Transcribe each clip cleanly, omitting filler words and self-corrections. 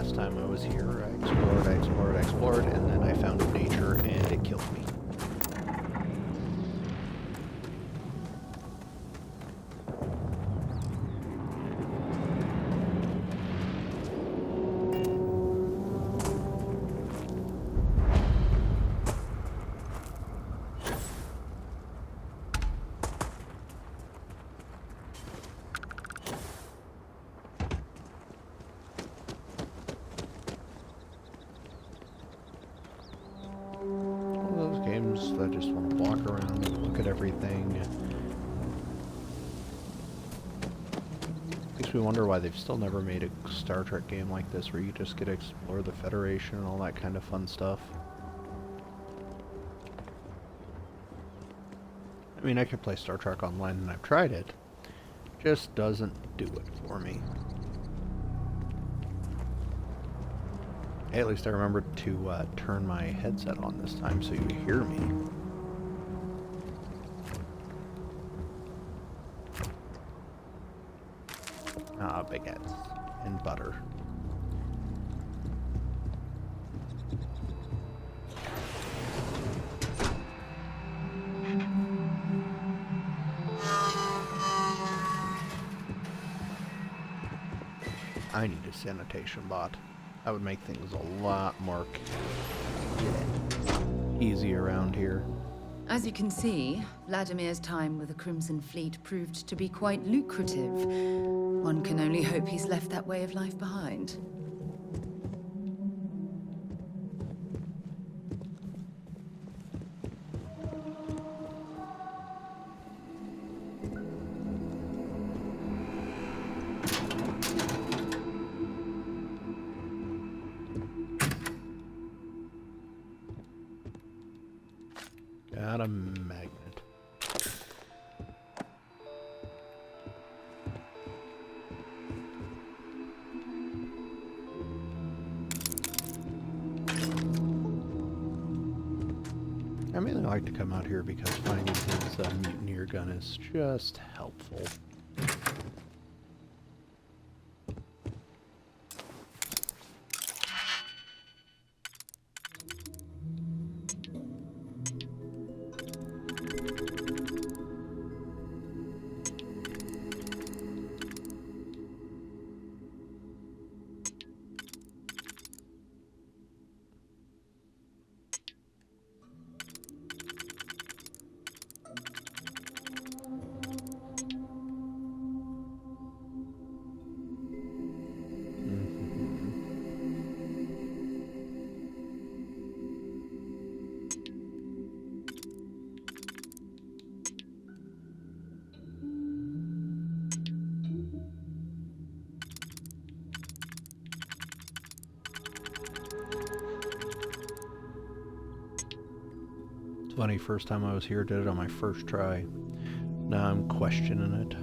first time I was here. I explored, and then I found nature and it killed me. I just want to walk around and look at everything. Makes me wonder why they've still never made a Star Trek game like this where you just get to explore the Federation and all that kind of fun stuff. I mean, I could play Star Trek Online and I've tried it. Just doesn't do it for me. Hey, at least I remembered to turn my headset on this time so you hear me. Ah, baguettes and butter. I need a sanitation bot. That would make things a lot more easy around here. As you can see, Vladimir's time with the Crimson Fleet proved to be quite lucrative. One can only hope he's left that way of life behind. Got a magnet. I mainly like to come out here because finding his mutineer gun is just helpful. Funny, first time I was here, did it on my first try. Now I'm questioning it.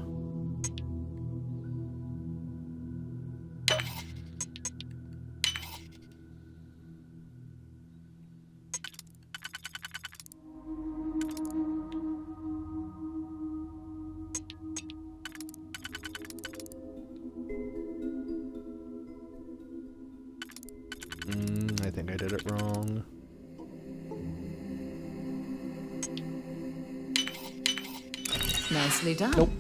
I think I did it wrong. Nicely done. Nope.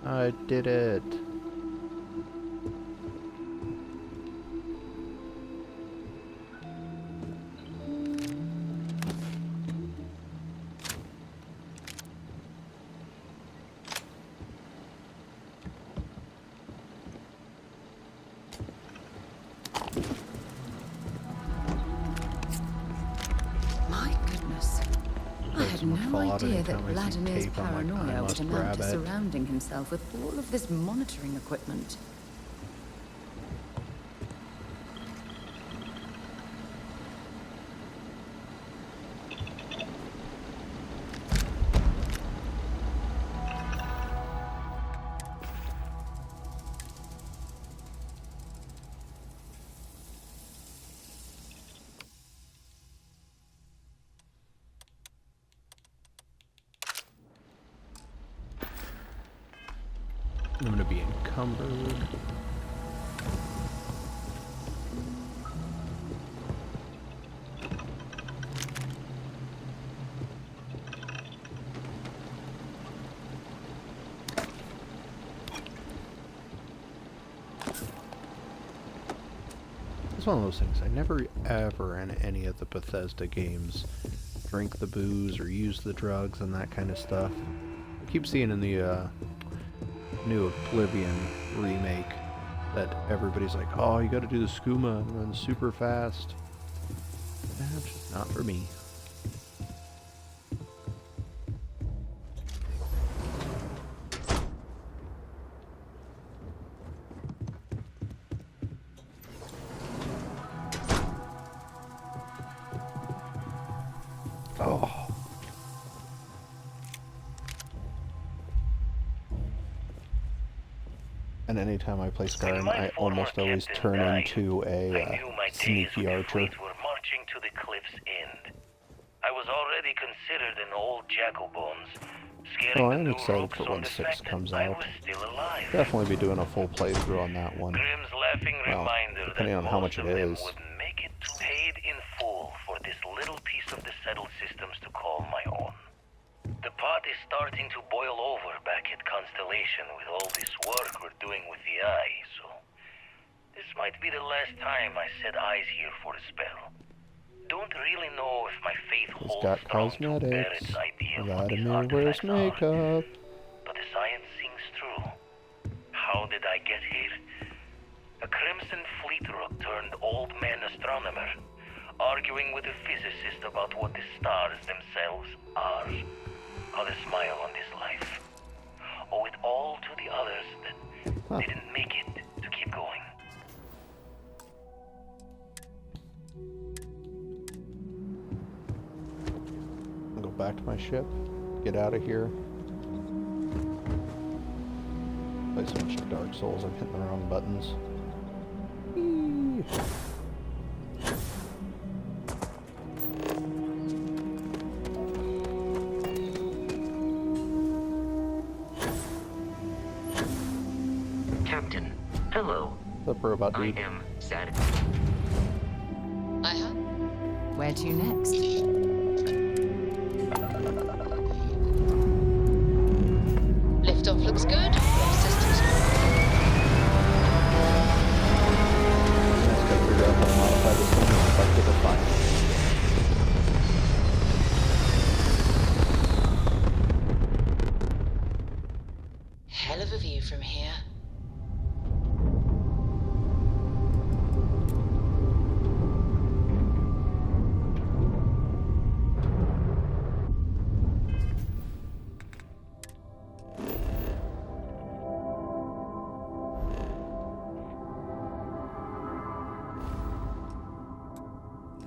I did it. No idea that Vladimir's paranoia would amount to surrounding himself with all of this monitoring equipment. going to be encumbered. It's one of those things. I never ever in any of the Bethesda games drink the booze or use the drugs and that kind of stuff. I keep seeing in the new Oblivion remake that everybody's like, oh, you gotta do the skooma and run super fast. That's just not for me. Oh. And anytime I play Skyrim, I almost always turn into a sneaky archer. Were marching to the cliff's end. I was already considered an old jack-o'-bones, Oh, I'm excited for when 6 comes out. Definitely be doing a full playthrough on that one. Grimm's laughing reminder depending that on how much most it of them is. would make it paid in full for this little piece of the settled systems to call my own. The pot is starting to boil over back at Constellation with all this work we're doing with the eye, so this might be the last time I set eyes here for a spell. Don't really know if my faith It's holds got strong to cosmetics. Barrett's idea of what these Vladimir wears artifacts are. makeup. But the science sings true. How did I get here? A Crimson Fleet rook turned old man astronomer, arguing with a physicist about what the stars themselves are. How to smile on this life. Owe it all to the others that didn't make it to keep going. I'll go back to my ship, get out of here. Play so much Dark Souls, I'm hitting the wrong buttons. Eee. Captain, hello. What's up, robot I dude? am sad. Where to next? Liftoff looks good. Systems. I just gotta figure out how to modify this thing if I get a fire. Hell of a view from here.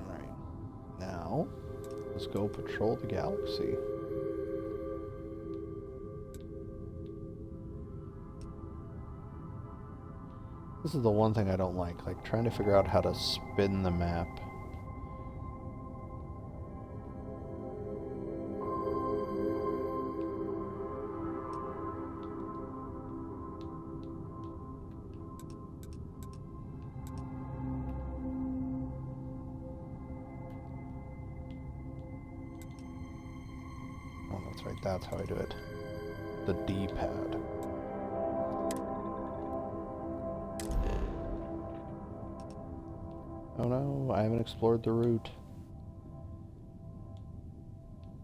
Alright. Now, let's go patrol the galaxy. This is the one thing I don't like trying to figure out how to spin the map. Oh, that's right, that's how I do it. The D-pad. Oh no, I haven't explored the route.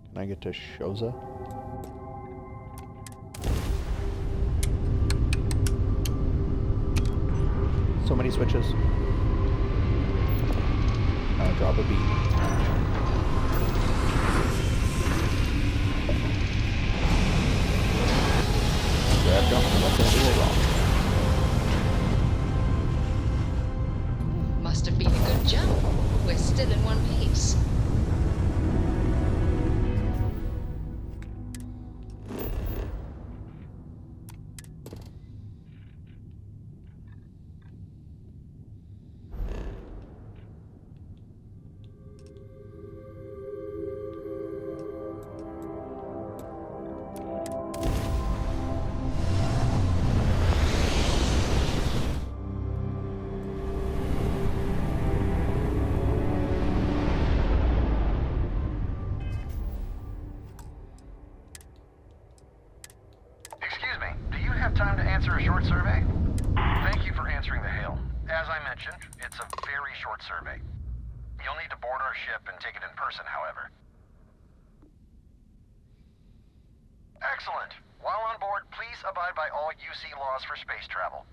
Can I get to Shoza? So many switches. Drop a beat. Grab jump, I'm not gonna do it wrong. Must have been a good jump. We're still in one piece. Thank you for answering the hail. As I mentioned, it's a very short survey. You'll need to board our ship and take it in person, however. Excellent. While on board, please abide by all UC laws for space travel.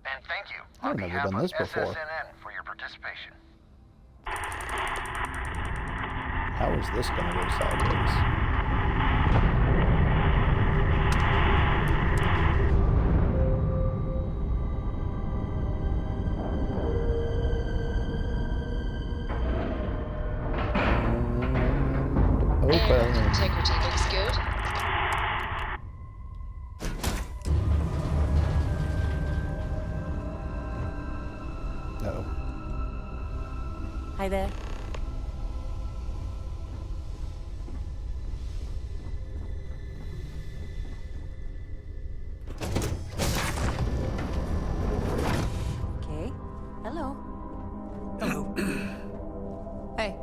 And thank you I've on never behalf done of this before. SSNN for your participation. How is this gonna go sideways? Airlock Open. integrity looks good. Uh-oh. Hi there. Okay. Hello. Hey.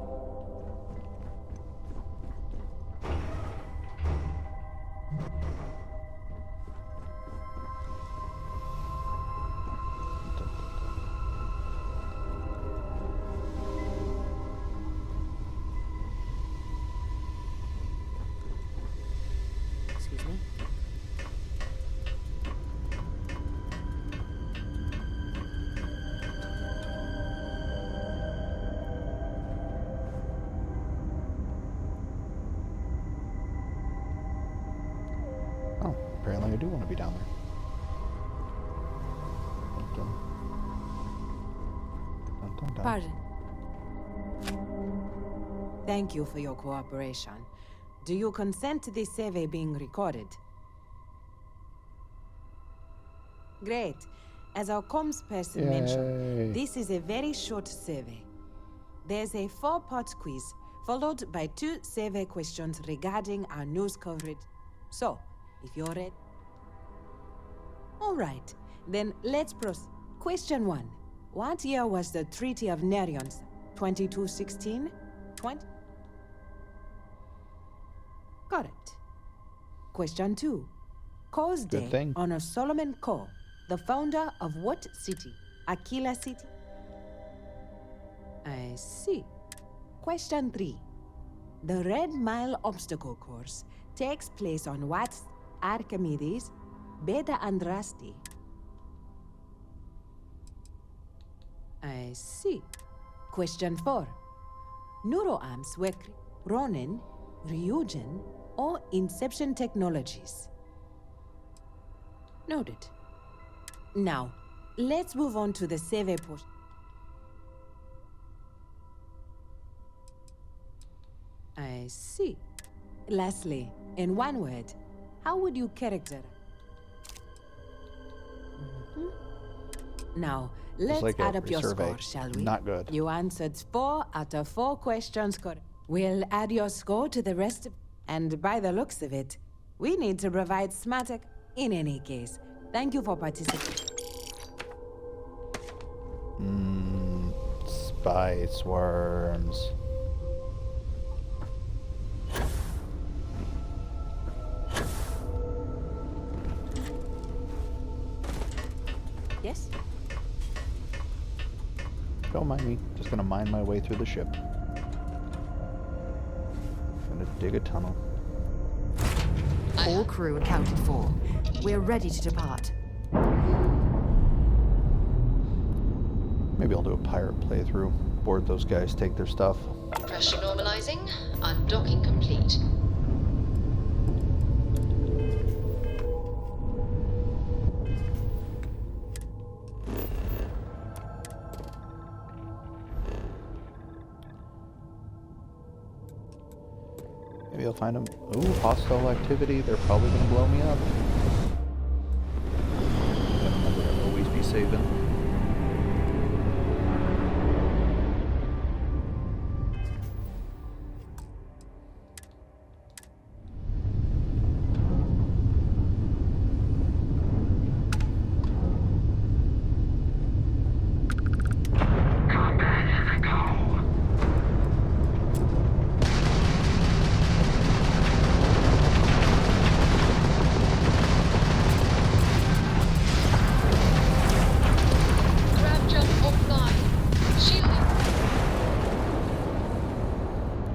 Excuse me. Oh, apparently I do want to be down there. Dun, dun. Dun, dun, dun. Pardon. Thank you for your cooperation. Do you consent to this survey being recorded? Great. As our comms person mentioned, Yay. this is a very short survey. There's a 4-part quiz, followed by 2 survey questions regarding our news coverage. So, if you're ready... All right, then let's proceed. Question 1. What year was the Treaty of Nerion? 2216? 20? Correct. Question 2. Co's Good Day thing. honors Solomon Co, the founder of what city? Aquila City? I see. Question 3. The Red Mile obstacle course takes place on what? Archimedes, Beta Andraste. I see. Question 4. Neuroarms were Ronin, Ryujin, or Inception Technologies. Noted. Now, let's move on to the survey portion. I see. Lastly, in one word, how would you characterize? Now, let's like add up every your survey. score, shall we? Not good. You answered 4 out of 4 questions correct. We'll add your score to the rest of... And by the looks of it, we need to provide smarter... In any case, thank you for participating. Spice worms. Yes? Don't mind me. Just gonna mine my way through the ship. Gonna dig a tunnel. All crew accounted for. We're ready to depart. Maybe I'll do a pirate playthrough. Board those guys, take their stuff. Pressure normalizing. Undocking complete. Maybe I'll find them. Ooh, hostile activity. They're probably gonna blow me up. Gotta remember to always be saving.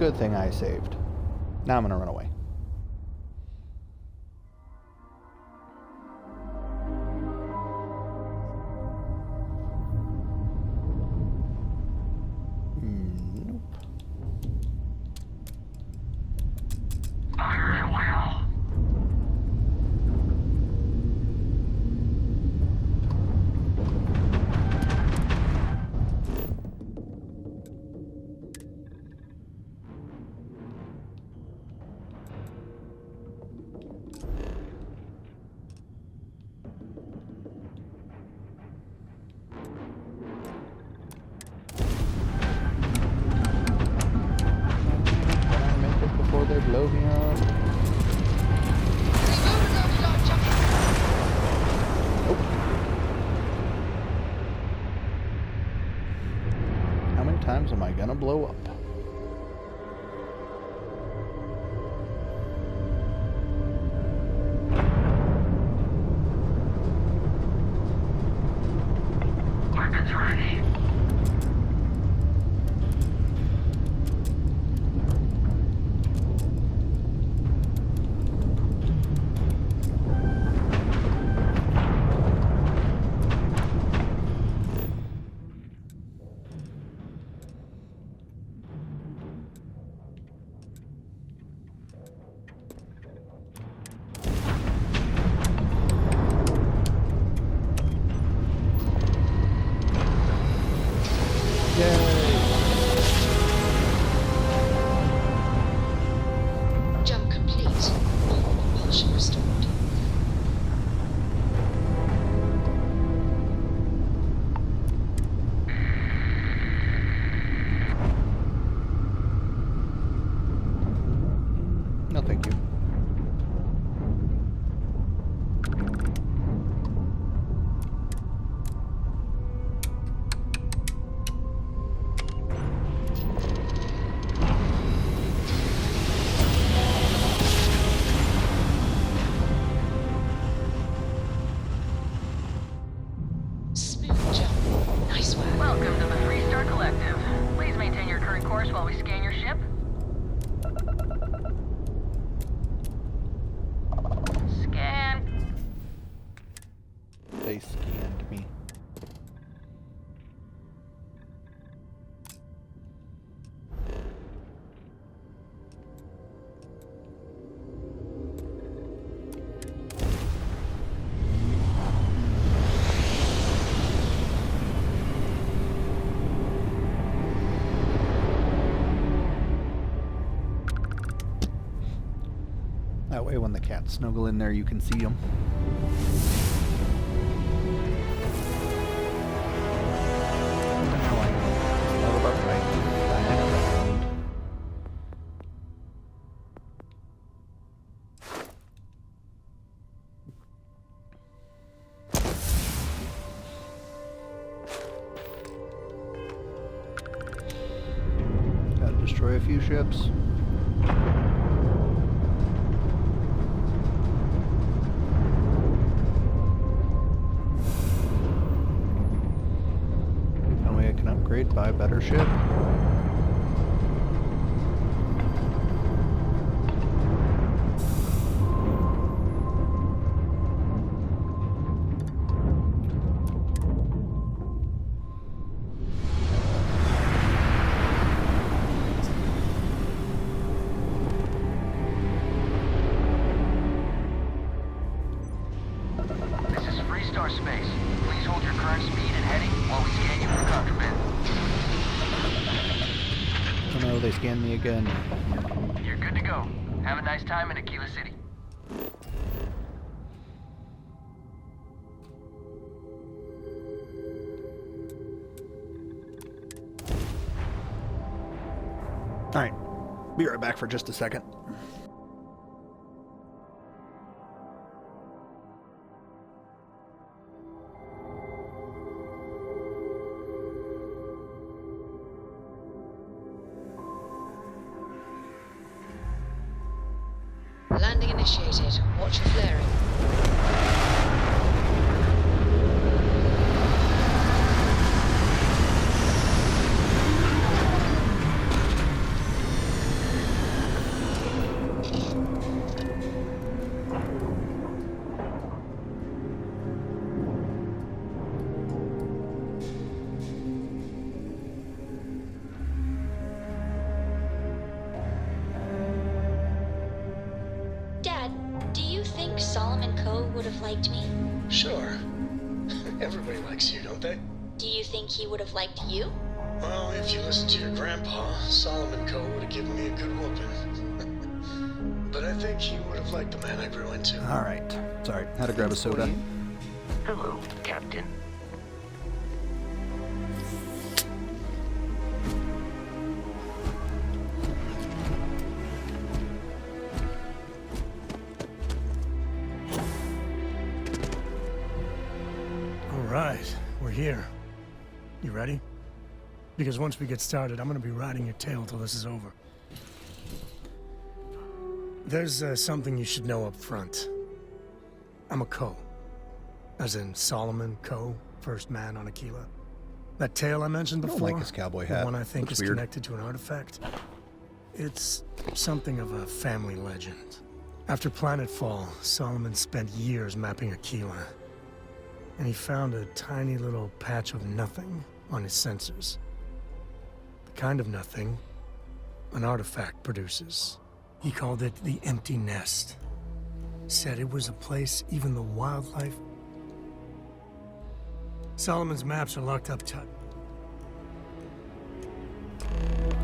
Good thing I saved. Now I'm gonna run away. Nope. Can I make it before they blow me up? Nope. How many times am I gonna blow up? Weapons ready. Jump complete. All propulsion restored. No, thank you. Smooth jump. Nice work. Welcome to the 3-Star Collective. Please maintain your current course while we scan your ship. Scan. They scanned me. That way when the cats snuggle in there, you can see them. Now I know. It's all about right. Flying around. Gotta destroy a few ships. That way I can upgrade, buy a better ship. This is 3-Star Space. Please hold your current speed and heading while we scan you for contraband. Oh no, they scanned me again. You're good to go. Have a nice time in Aquila City. Alright, be right back for just a second. Landing initiated. Watch for flaring. think Solomon Coe would have liked me? Sure. Everybody likes you, don't they? Do you think he would have liked you? Well, if you listen to your grandpa, Solomon Coe would have given me a good whooping. But I think he would have liked the man I grew into. Alright. Sorry, had to grab a soda. Hello, Captain. Alright, we're here. You ready? Because once we get started, I'm gonna be riding your tail till this is over. There's something you should know up front. I'm a Coe. As in Solomon Coe, first man on Aquila. That tale I mentioned I don't before, like his cowboy the hat. one I think Looks is weird. connected to an artifact. It's something of a family legend. After Planetfall, Solomon spent years mapping Aquila. And he found a tiny little patch of nothing on his sensors. The kind of nothing an artifact produces. He called it the Empty Nest. Said it was a place even the wildlife... Solomon's maps are locked up tight.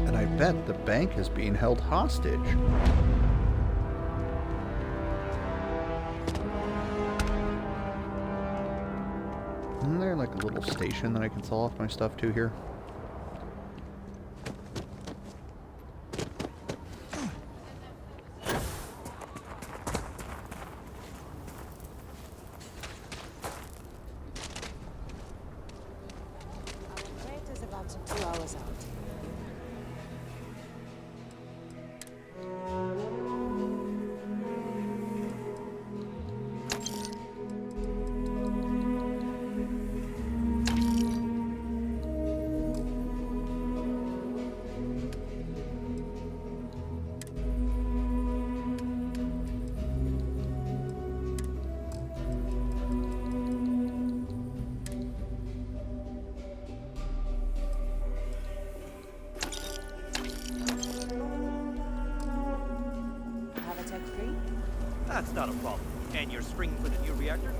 And I bet the bank is being held hostage. Isn't there like a little station that I can sell off my stuff to here? Our flight is about 2 hours out. Habitat free? That's not a problem. And you're springing for the new reactor?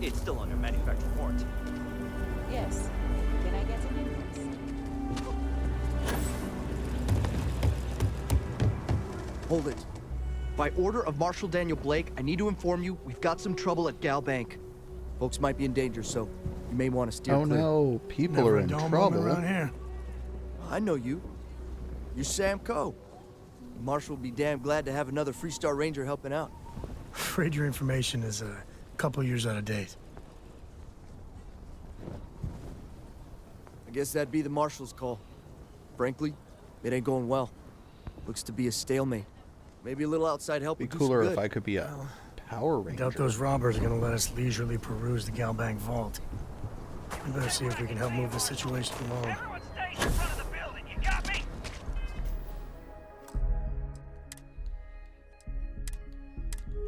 It's still under manufacturer warranty. Yes. Can I get an invoice? Hold it. By order of Marshal Daniel Blake, I need to inform you we've got some trouble at Gal Bank. Folks might be in danger, so you may want to steer Oh clear. no, people Never are a in dull moment trouble. around here. I know you. You're Sam Coe. Marshal will be damn glad to have another Freestar Ranger helping out. Afraid your information is a couple years out of date. I guess that'd be the Marshal's call. Frankly, it ain't going well. Looks to be a stalemate. Maybe a little outside help Be would do some cooler good. if I could be a Power I Ranger. doubt those robbers are gonna let us leisurely peruse the Gal Bank vault. We better see if we can help move the situation along. Everyone stays in front of the building, you got me?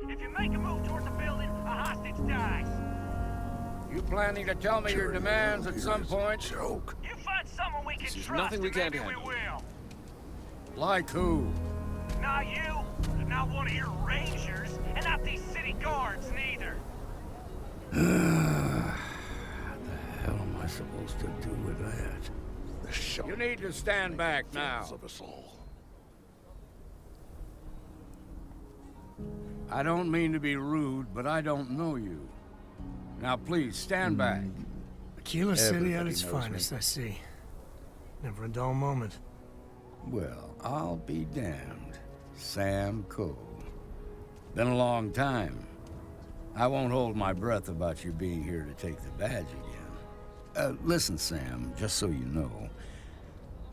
If you make a move towards the building, a hostage dies. You planning to tell me your demands at some point? Joke. You find someone we can trust, nothing we and can't maybe we handle. will. Like who? Not you, not one of your rangers, and not these city guards neither. What the hell am I supposed to do with that? The show. You need to stand back now. Of us all. I don't mean to be rude, but I don't know you. Now please, stand back. Aquila City at Everybody its knows finest, me. I see. Never a dull moment. Well, I'll be damned. Sam Coe. Been a long time. I won't hold my breath about you being here to take the badge again. Listen, Sam, just so you know,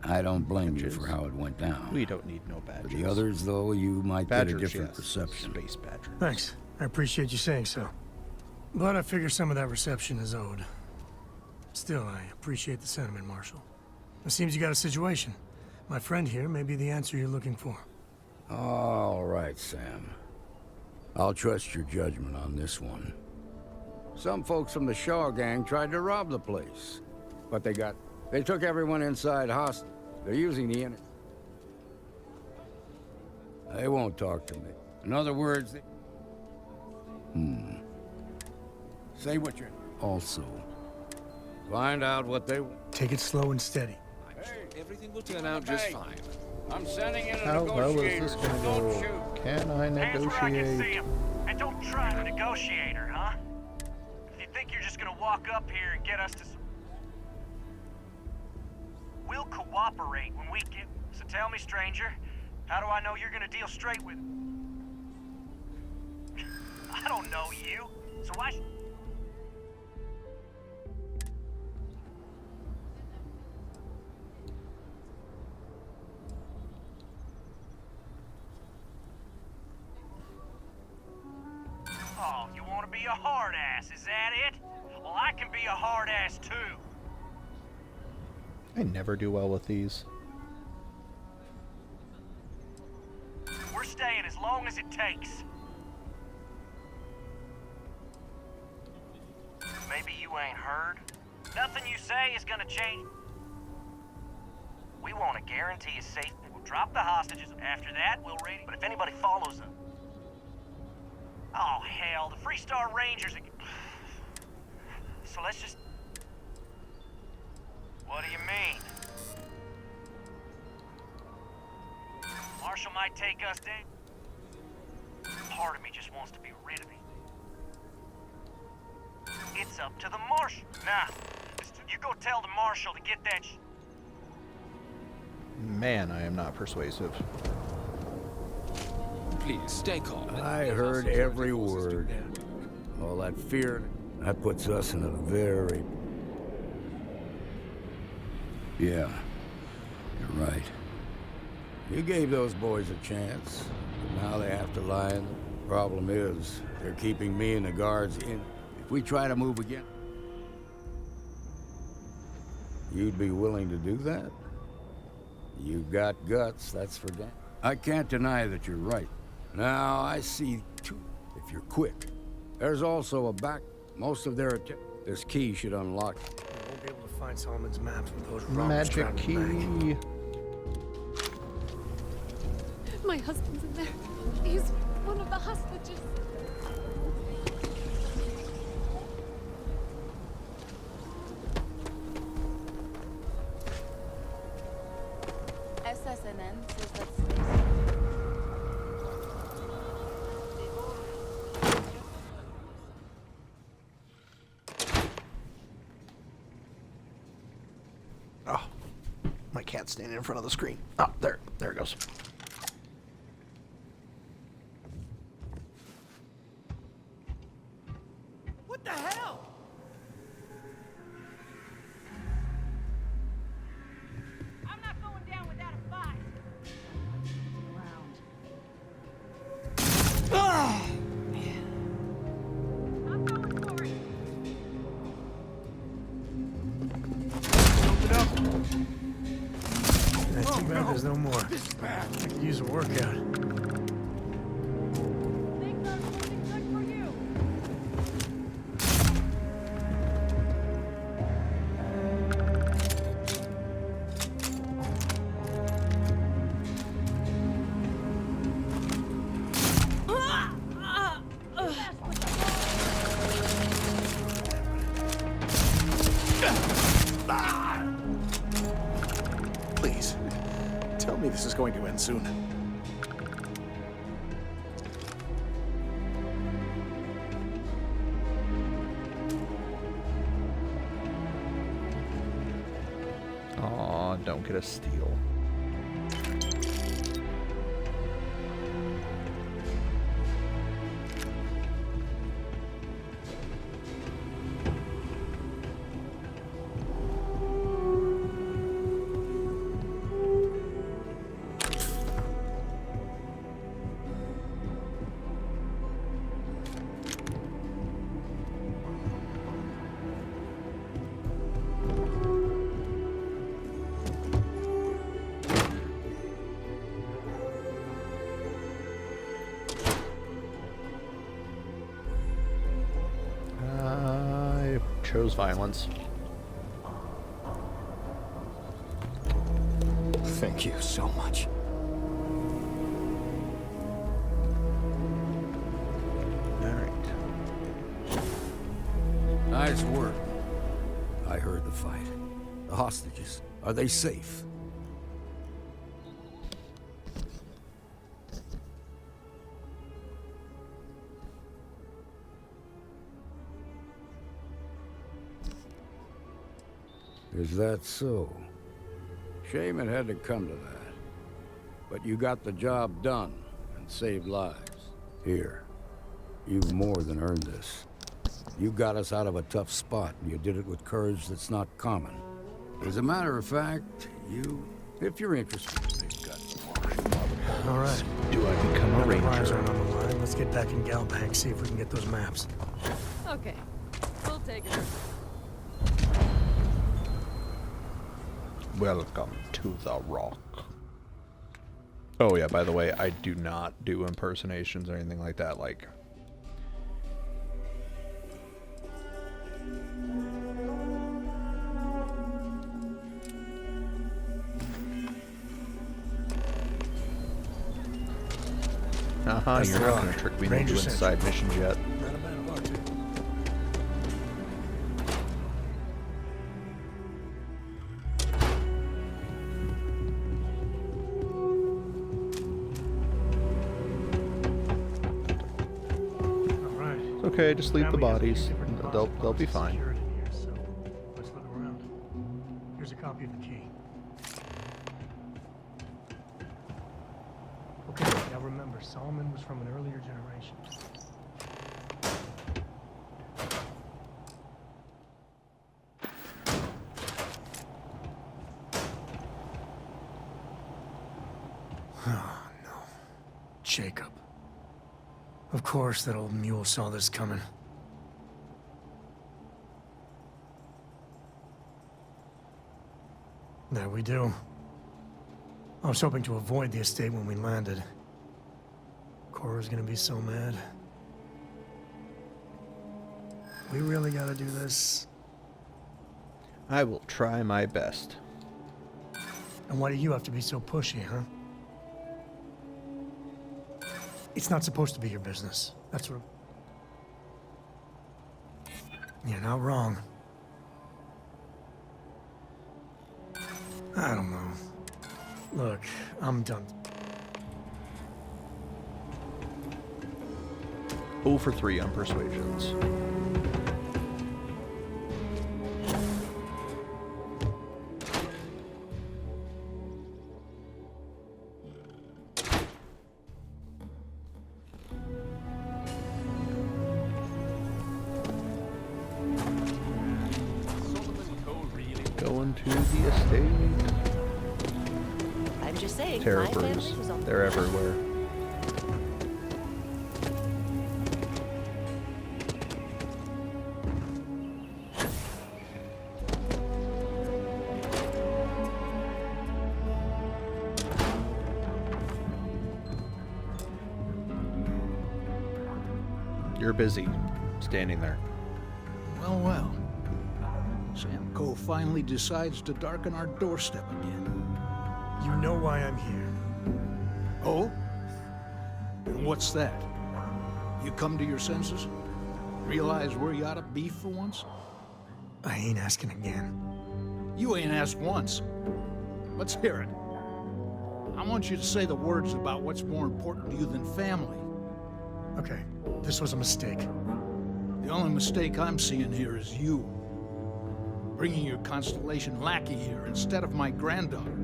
I don't blame you for how it went down. We don't need no For badges. the others, though, you might get a Badgers, different yes. perception. Space badgers. Thanks. I appreciate you saying so. But I figure some of that reception is owed. Still, I appreciate the sentiment, Marshal. It seems you got a situation. My friend here may be the answer you're looking for. All right, Sam. I'll trust your judgment on this one. Some folks from the Shaw gang tried to rob the place. But they took everyone inside hostage. They're using the internet. They won't talk to me. In other words, Say what you're... Also, find out what they... Take it slow and steady. Everything will turn out just fine. I'm sending in a How well is negotiator, this so gonna don't go? shoot. Can I Hands where I can see negotiate? him. And don't try to negotiate her, huh? If you think you're just gonna walk up here and get us to... We'll cooperate when we get... So tell me, stranger, how do I know you're gonna deal straight with... I don't know you, so why... Oh, you want to be a hard ass, is that it? Well, I can be a hard ass too. I never do well with these. We're staying as long as it takes. Maybe you ain't heard. Nothing you say is gonna change. We want to guarantee his safety. We'll drop the hostages. After that, we'll raid. But if anybody follows them... Oh, hell, the Freestar Rangers... So let's just... What do you mean? Marshall might take us down. Part of me just wants to be rid of him. It's up to the Marshal. Nah, you go tell the Marshal to get that Man, I am not persuasive. Please, stay calm. I heard every word. All that fear, that puts us in a very... Yeah, you're right. You gave those boys a chance, but now they have to lie in. The problem is, they're keeping me and the guards in. If we try to move again... You'd be willing to do that? You've got guts, that's for damn. I can't deny that you're right. Now, I see two, if you're quick. There's also a back. Most of their... This key should unlock... I won't be able to find Solomon's maps with those robbers Magic trapped in the key. bank. My husband's in there. He's one of the hostages. SSNN says that's... Oh, my cat's standing in front of the screen. Oh, there it goes. What the hell? I'm not going down without a fight. I'm going for it. Open up. That's too bad there's no more. I could use a workout. Things are looking good for you. Please, tell me this is going to end soon. Aw, don't get a steal. I chose violence. Thank you so much. Alright. Nice work. I heard the fight. The hostages, are they safe? Is that so? Shame it had to come to that. But you got the job done and saved lives. Here, you've more than earned this. You got us out of a tough spot, and you did it with courage that's not common. As a matter of fact, if you're interested, they've got All right. Do I become a Now that lives ranger? aren't on the line, let's get back in Galbank, see if we can get those maps. Okay, we'll take it. Welcome to the Rock. Oh yeah, by the way, I do not do impersonations or anything like that. Like, That's you're the not Rock. gonna trick me Ranger into doing side missions yet. Not a bad about it. All right. It's okay, just leave the Family has a bodies. few different They'll be boxes fine. secured in here, so let's look around. Here's a copy of the key. Okay, now remember, Solomon was from an earlier generation. Oh, no. Jacob. Of course that old mule saw this coming. There we do. I was hoping to avoid the estate when we landed. Cora's gonna be so mad. We really gotta do this. I will try my best. And why do you have to be so pushy, huh? It's not supposed to be your business. That's what... You're not wrong. I don't know. Look, I'm done. 0 for 3 on persuasions. Going to the estate. I'm just saying, Terror my family brews. was on They're everywhere. You're busy standing there. Well, well. Sam Coe finally decides to darken our doorstep again. You know why I'm here. Oh? And what's that? You come to your senses? Realize where you ought to be for once? I ain't asking again. You ain't asked once. Let's hear it. I want you to say the words about what's more important to you than family. Okay, this was a mistake. The only mistake I'm seeing here is you. Bringing your Constellation lackey here instead of my granddaughter.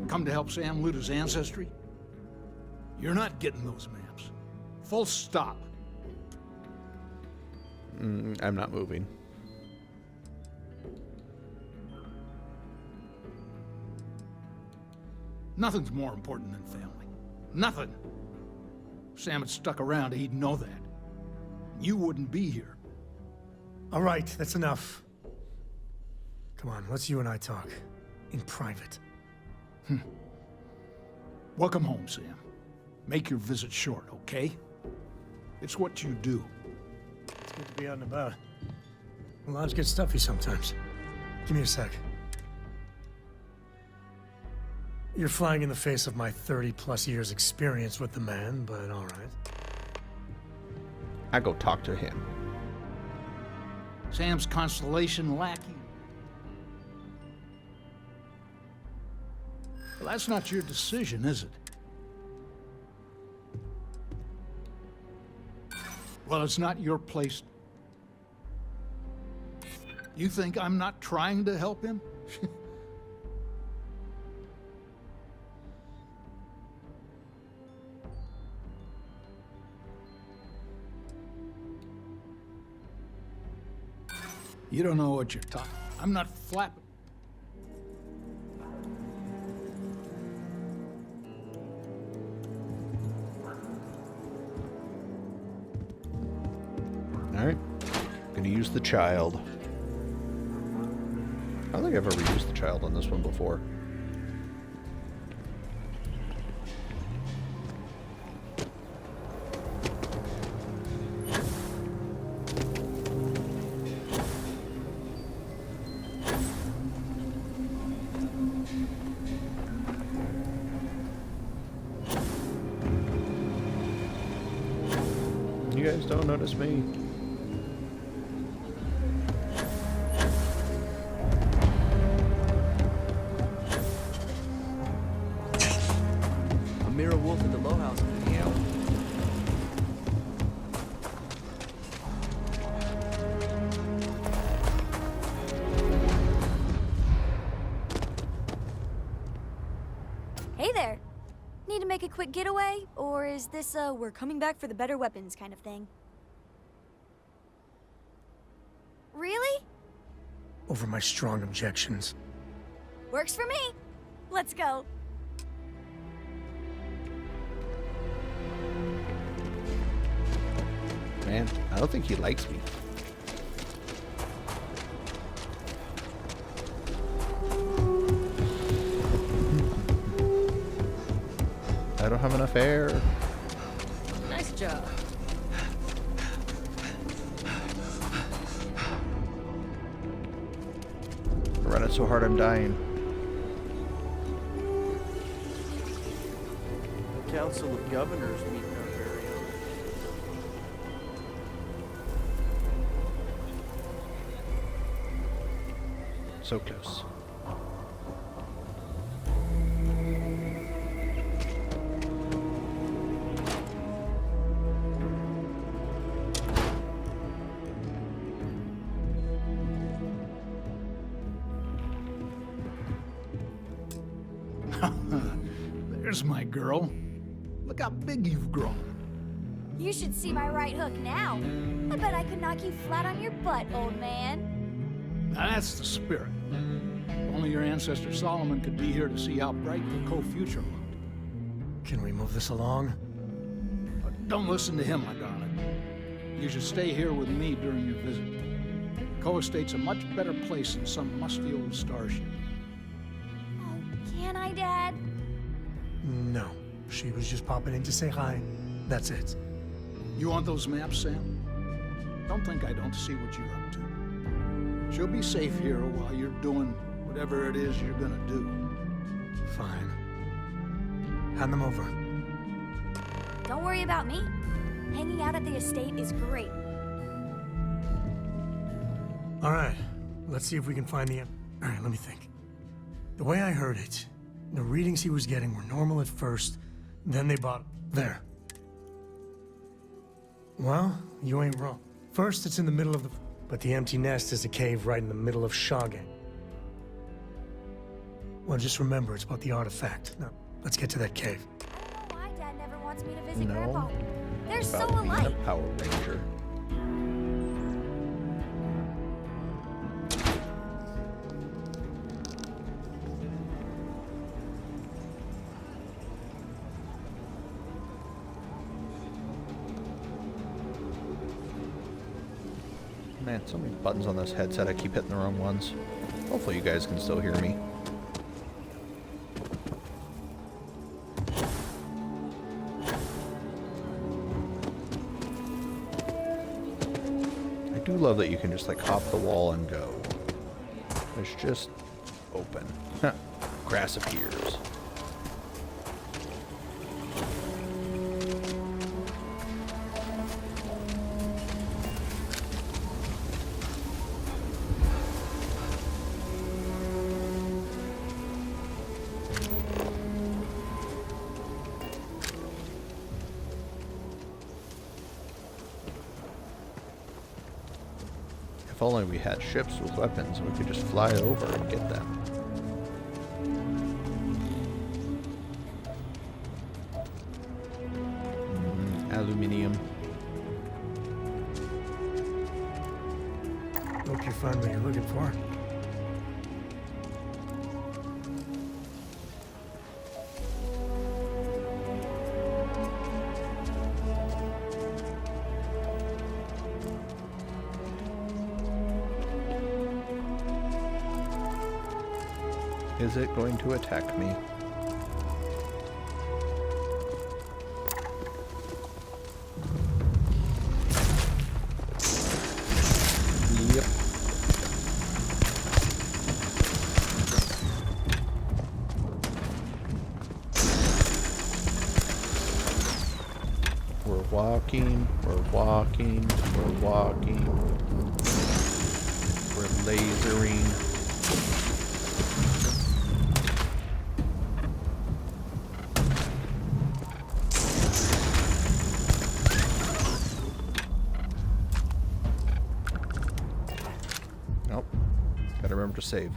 Come to help Sam loot his ancestry? You're not getting those maps. Full stop. I'm not moving. Nothing's more important than family. Nothing. If Sam had stuck around, he'd know that. You wouldn't be here. All right, that's enough. Come on, let's you and I talk. In private. Welcome home, Sam. Make your visit short, okay? It's what you do. It's good to be out and about. Lives get stuffy sometimes. Give me a sec. You're flying in the face of my 30-plus years experience with the man, but all right. I go talk to him. Sam's constellation lackey? Well, that's not your decision, is it? Well, it's not your place. You think I'm not trying to help him? You don't know what you're talking. I'm not flapping. Alright. Gonna use the child. I don't think I've ever used the child on this one before. You guys don't notice me. Amira Wolf in the Low House. Yeah. Hey there. Need to make a quick getaway? Or is this a we're coming back for the better weapons kind of thing? Really? Over my strong objections. Works for me. Let's go. Man, I don't think he likes me. I don't have enough air. Nice job. I run it so hard I'm dying. Council of Governors meeting our very own. So close. There's my girl. Look how big you've grown. You should see my right hook now. I bet I could knock you flat on your butt, old man. Now that's the spirit. Only your ancestor Solomon could be here to see how bright the co-future looked. Can we move this along? But don't listen to him, my darling. You should stay here with me during your visit. Co-estate's a much better place than some musty old starship. Can I, Dad? No. She was just popping in to say hi. That's it. You want those maps, Sam? Don't think I don't see what you're up to. She'll be safe here while you're doing whatever it is you're gonna do. Fine. Hand them over. Don't worry about me. Hanging out at the estate is great. All right. Let's see if we can find the... All right, let me think. The way I heard it, the readings he was getting were normal at first, then they bought... There. Well, you ain't wrong. First, it's in the middle of the... But the empty nest is a cave right in the middle of Shagan. Well, just remember, it's about the artifact. Now, let's get to that cave. I don't know why Dad never wants me to visit No. Grandpa. They're so About being a alike. Power Ranger. Man, so many buttons on this headset, I keep hitting the wrong ones. Hopefully you guys can still hear me. I do love that you can just like hop the wall and go. It's just open. Grass appears. If only we had ships with weapons, we could just fly over and get them. Aluminium. Hope you find what you're looking for. Is it going to attack me? Yep. We're walking, we're walking, we're walking. We're lasering. Nope. Gotta remember to save.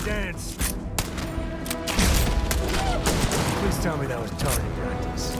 Dance. Please tell me that was target practice.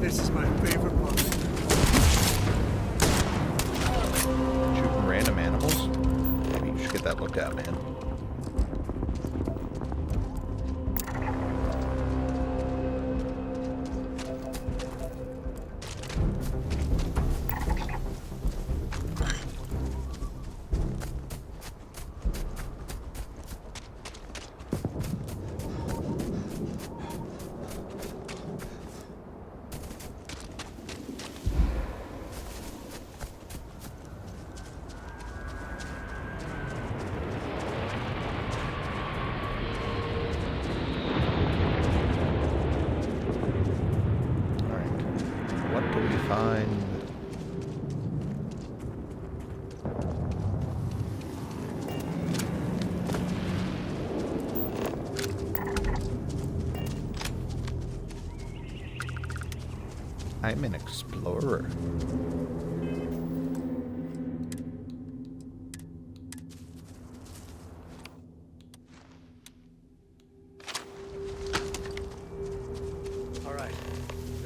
This is my favorite part. Shooting random animals? Maybe you should get that looked at, man. What do we find? I'm an explorer. All right,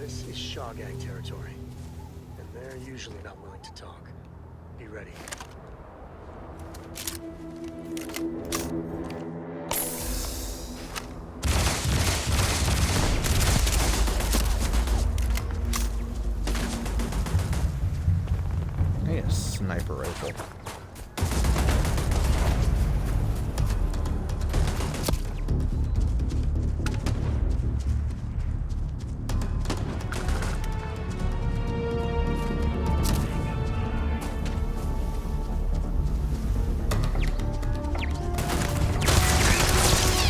this is Shaw Gang territory, and they're usually not willing to talk. Be ready. a sniper rifle.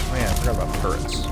Oh yeah, I forgot about turrets.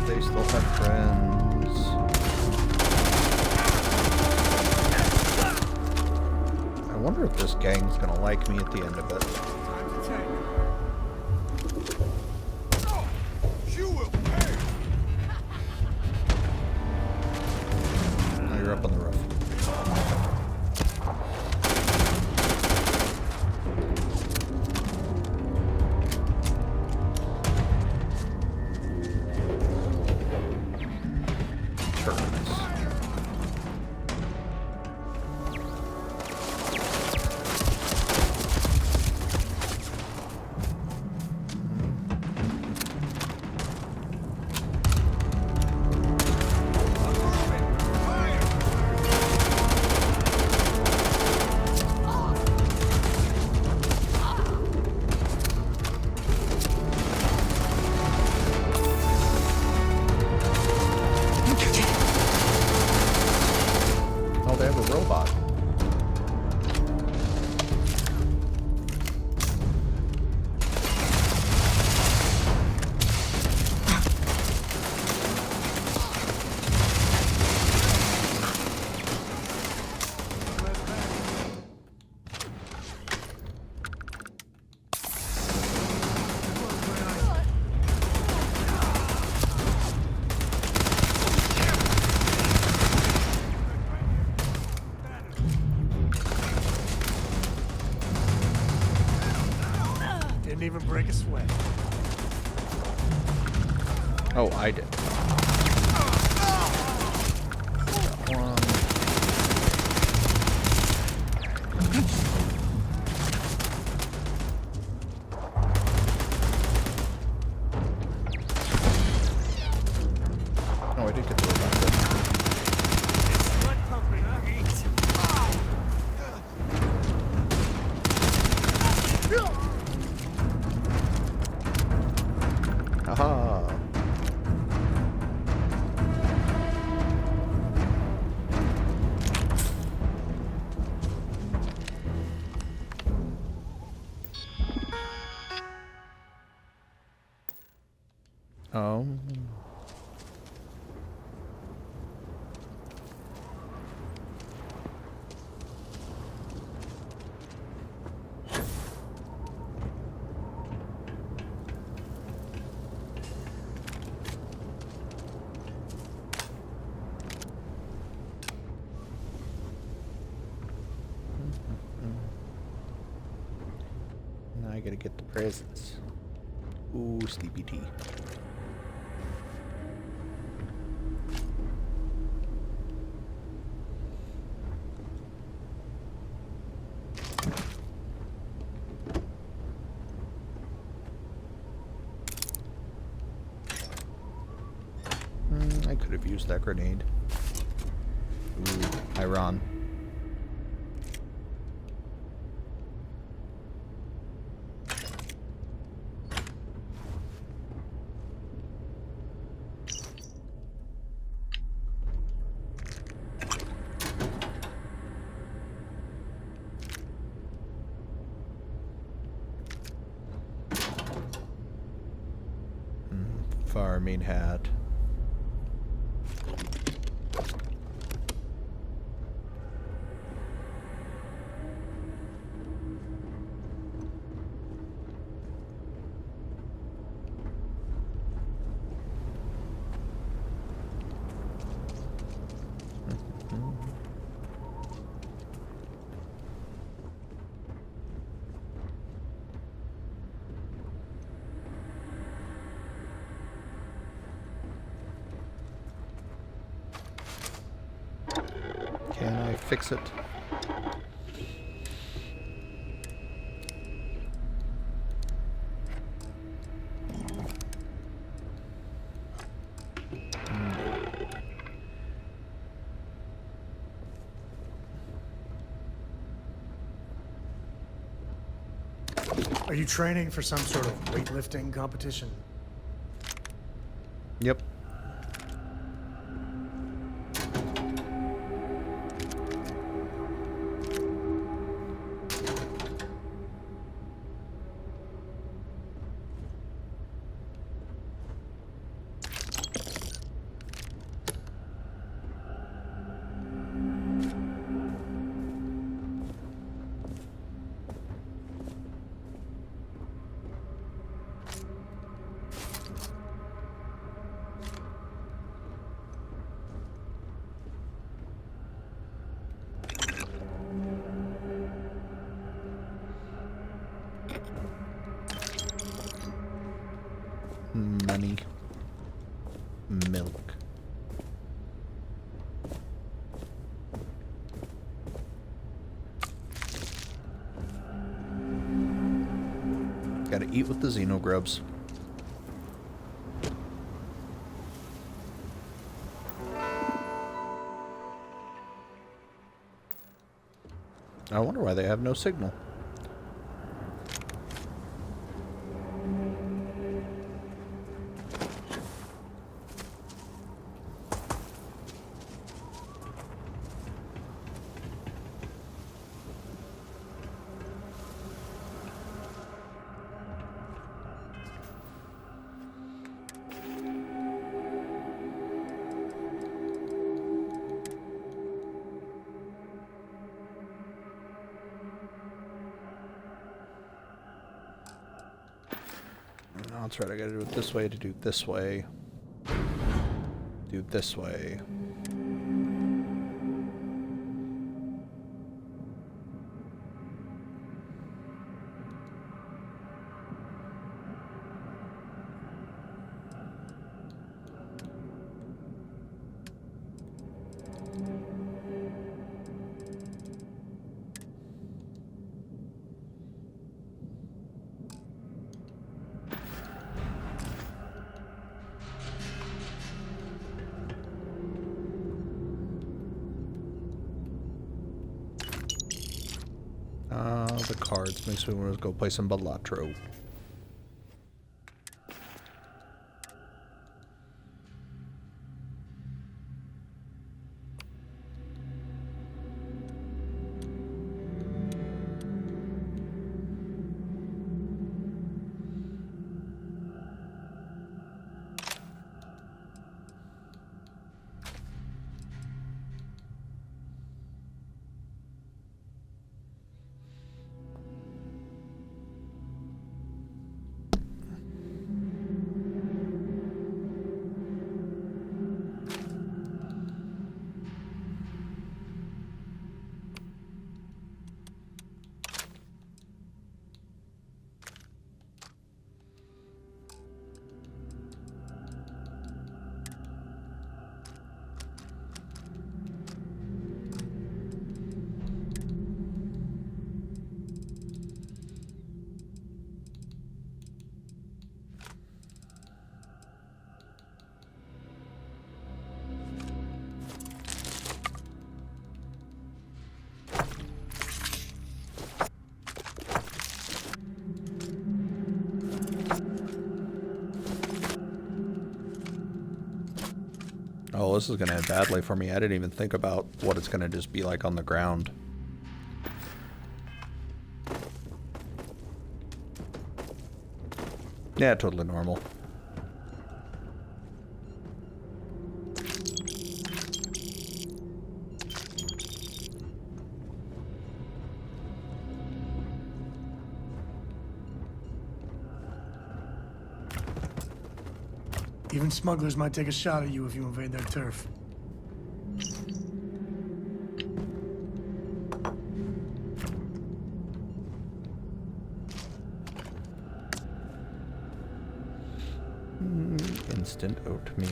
They still have friends. I wonder if this gang's gonna like me at the end of it. Now you're up on the roof. Oh, they have a robot. Didn't even break a sweat. Oh, I did. Oh, I did get the robot. Aha! Oh. Now I gotta get the presents. Ooh, sleepy tea. use that grenade. Ooh, Iron. Farming hat. Can I fix it? Are you training for some sort of weightlifting competition? Yep. Money. Milk. Gotta eat with the xenogrubs. I wonder why they have no signal. That's right, I gotta do it this way to do it this way. Do it this way. The cards makes me want to go play some Balatro. Oh, this is going to end badly for me. I didn't even think about what it's going to just be like on the ground. Yeah, totally normal. Even smugglers might take a shot at you if you invade their turf. Instant oatmeal.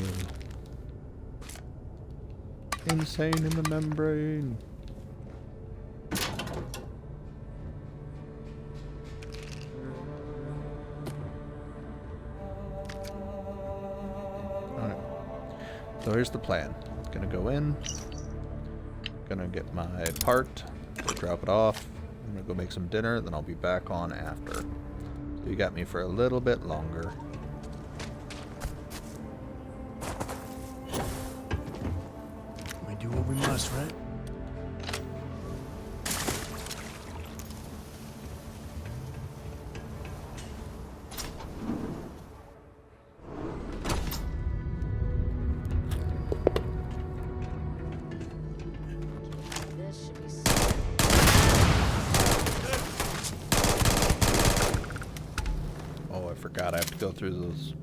Insane in the membrane. Alright. So here's the plan. Gonna go in. Gonna get my part. Drop it off. I'm gonna go make some dinner, then I'll be back on after. So you got me for a little bit longer. Do what we must, right? Oh, I forgot I have to go through those.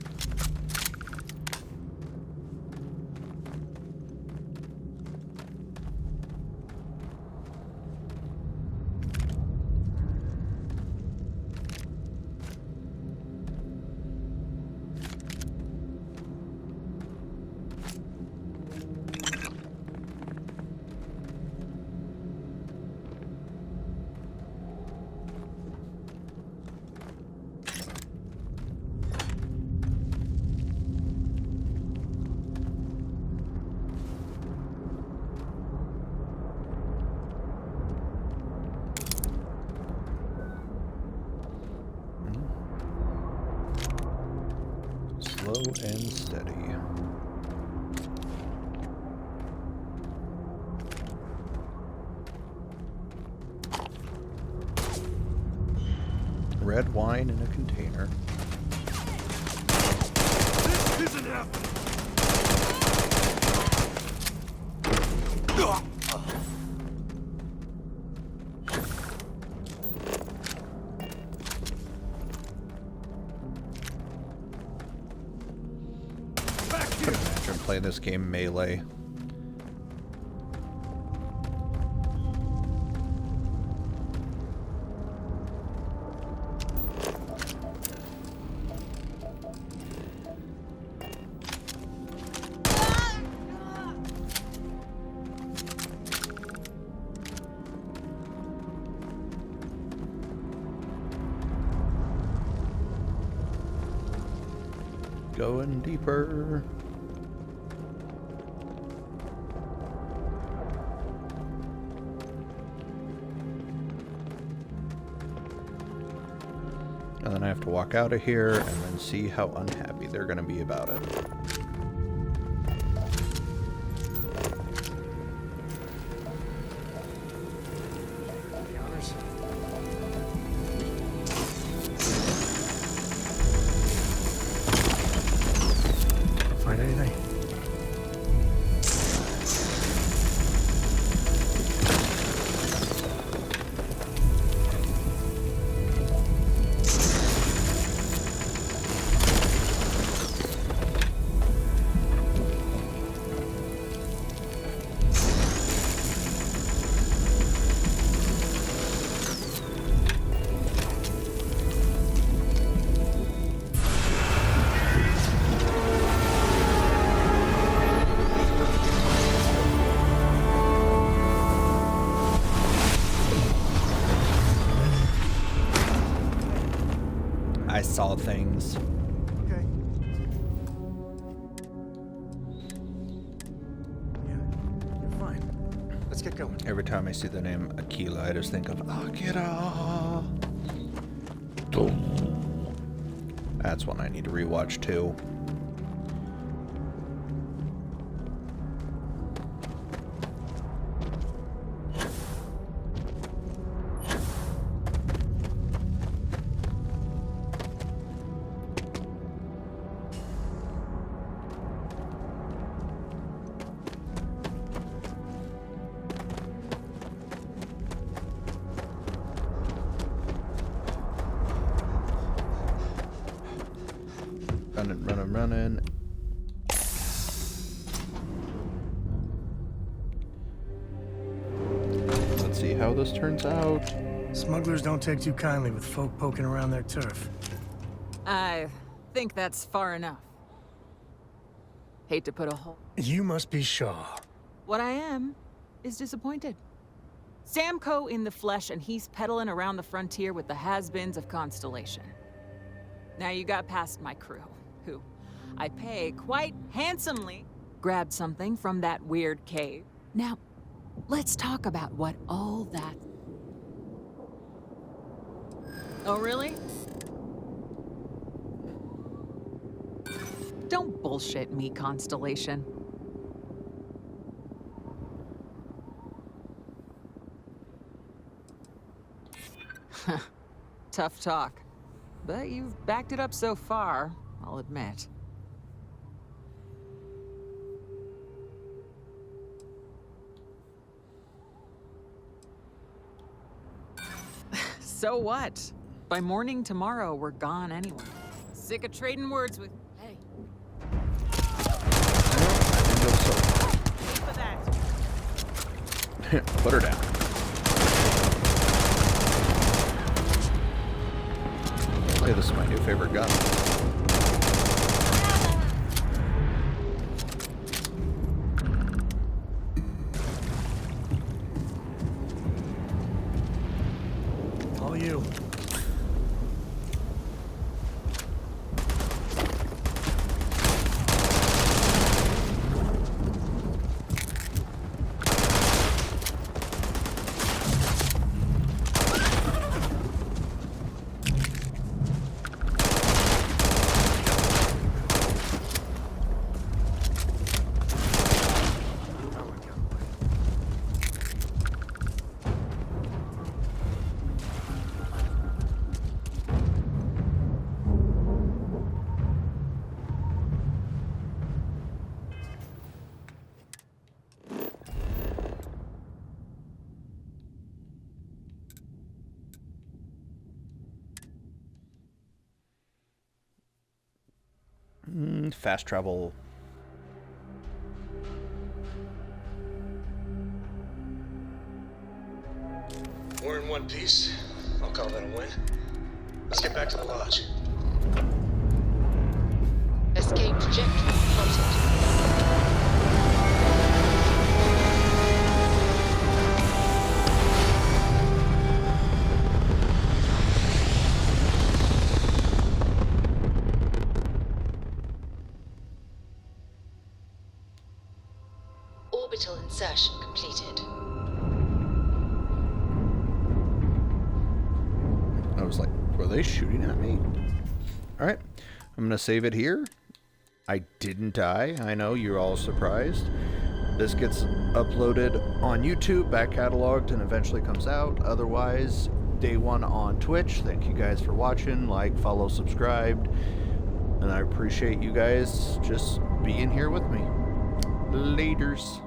Slow and steady. Red wine in a container. This isn't happening! Imagine playing this game melee. Going deeper. And then I have to walk out of here and then see how unhappy they're going to be about it. Find anything? I saw things. Okay. Yeah, you're fine. Let's get going. Every time I see the name Aquila, I just think of Akira. That's one I need to rewatch too. Running. Let's see how this turns out. Smugglers don't take too kindly with folk poking around their turf. I think that's far enough. Hate to put a hole. You must be Shaw. What I am is disappointed. Sam Coe in the flesh, and he's peddling around the frontier with the has-beens of Constellation. Now you got past my crew, who I pay quite handsomely, grabbed something from that weird cave. Now, let's talk about what all that... Oh, really? Don't bullshit me, Constellation. Tough talk. But you've backed it up so far, I'll admit. So what? By morning tomorrow, we're gone anyway. Sick of trading words with... Hey. For that. Put her down. Hey, this is my new favorite gun. All you. Fast travel. We're in one piece. I'll call that a win. Let's get back to the lodge. Escape trajectory plotted. Orbital insertion completed. I was like, were they shooting at me? Alright, I'm gonna save it here. I didn't die. I know you're all surprised. This gets uploaded on YouTube, back cataloged, and eventually comes out. Otherwise, day one on Twitch. Thank you guys for watching. Like, follow, subscribe. And I appreciate you guys just being here with me. Laters.